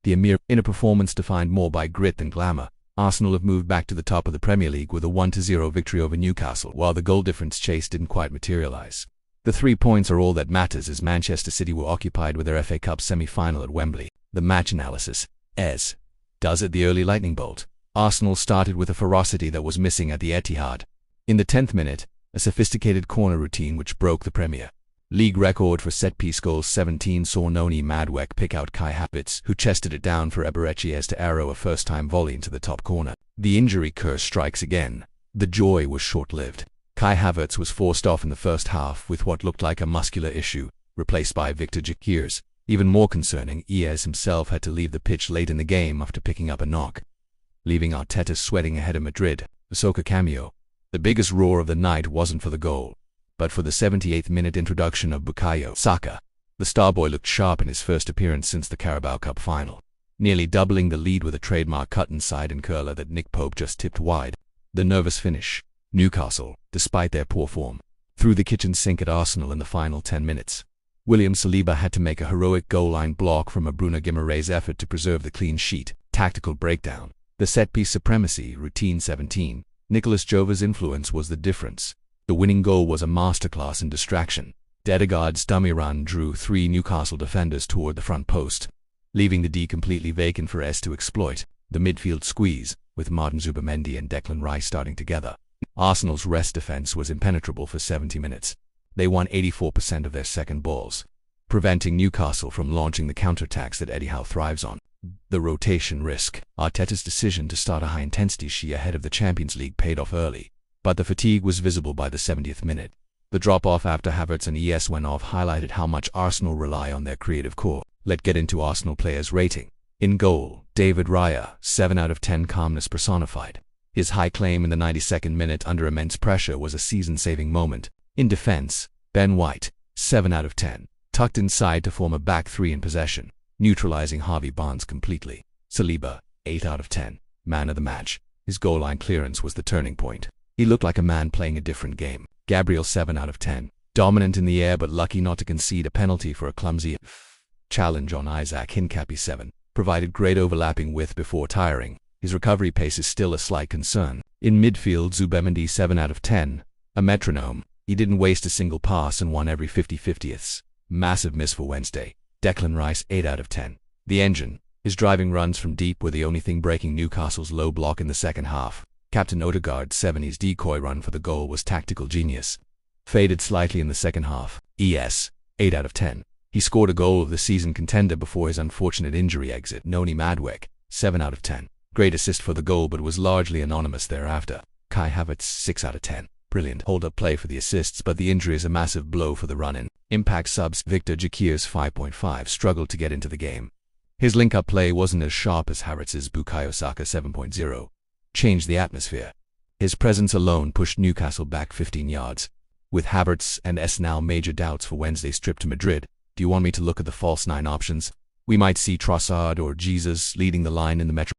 The Emir, in a performance defined more by grit than glamour, Arsenal have moved back to the top of the Premier League with a 1-0 victory over Newcastle, while the goal difference chase didn't quite materialise. The 3 points are all that matters as Manchester City were occupied with their FA Cup semi-final at Wembley. The match analysis. Eze. Does it the early lightning bolt? Arsenal started with a ferocity that was missing at the Etihad. In the 10th minute, a sophisticated corner routine which broke the Premier League record for set-piece goals 17 saw Noni Madueke pick out Kai Havertz, who chested it down for Eberechi Eze to arrow a first-time volley into the top corner. The injury curse strikes again. The joy was short-lived. Kai Havertz was forced off in the first half with what looked like a muscular issue, replaced by Victor Gyökeres. Even more concerning, Eze himself had to leave the pitch late in the game after picking up a knock, leaving Arteta sweating ahead of Madrid. The Saka cameo. The biggest roar of the night wasn't for the goal, but for the 78th minute introduction of Bukayo Saka. The starboy looked sharp in his first appearance since the Carabao Cup final, nearly doubling the lead with a trademark cut inside and curler that Nick Pope just tipped wide. The nervous finish. Newcastle, despite their poor form, threw the kitchen sink at Arsenal in the final 10 minutes. William Saliba had to make a heroic goal-line block from a Bruno Guimaraes effort to preserve the clean sheet. Tactical breakdown. The set-piece supremacy, routine 17. Nicolas Jova's influence was the difference. The winning goal was a masterclass in distraction. Dedegaard's dummy run drew 3 Newcastle defenders toward the front post, leaving the D completely vacant for Eze to exploit. The midfield squeeze, with Martin Zubimendi and Declan Rice starting together. Arsenal's rest defense was impenetrable for 70 minutes. They won 84% of their second balls, preventing Newcastle from launching the counterattacks that Eddie Howe thrives on. The rotation risk. Arteta's decision to start a high-intensity Shi ahead of the Champions League paid off early, but the fatigue was visible by the 70th minute. The drop-off after Havertz and Eze went off highlighted how much Arsenal rely on their creative core. Let's get into Arsenal players' rating. In goal, David Raya, 7 out of 10 calmness personified. His high claim in the 92nd minute under immense pressure was a season-saving moment. In defense, Ben White, 7 out of 10, tucked inside to form a back three in possession, neutralizing Harvey Barnes completely. Saliba, 8 out of 10, man of the match. His goal line clearance was the turning point. He looked like a man playing a different game. Gabriel, 7 out of 10, dominant in the air but lucky not to concede a penalty for a clumsy challenge on Isaac. Hincapi, 7, provided great overlapping width before tiring. His recovery pace is still a slight concern. In midfield, Zubimendi, 7 out of 10, a metronome. He didn't waste a single pass and won every 50/50ths. Massive miss for Wednesday. Declan Rice, 8 out of 10. The engine. His driving runs from deep were the only thing breaking Newcastle's low block in the second half. Captain Odegaard's 70s decoy run for the goal was tactical genius. Faded slightly in the second half. Eze, 8 out of 10. He scored a goal of the season contender before his unfortunate injury exit. Noni Madueke, 7 out of 10. Great assist for the goal but was largely anonymous thereafter. Kai Havertz, 6 out of 10. Brilliant hold-up play for the assists, but the injury is a massive blow for the run-in. Impact subs. Victor Gyökeres, 5.5, struggled to get into the game. His link-up play wasn't as sharp as Havertz's. Bukayo Saka, 7.0, changed the atmosphere. His presence alone pushed Newcastle back 15 yards. With Havertz and Eze now major doubts for Wednesday's trip to Madrid, do you want me to look at the false 9 options? We might see Trossard or Jesus leading the line in the Metro.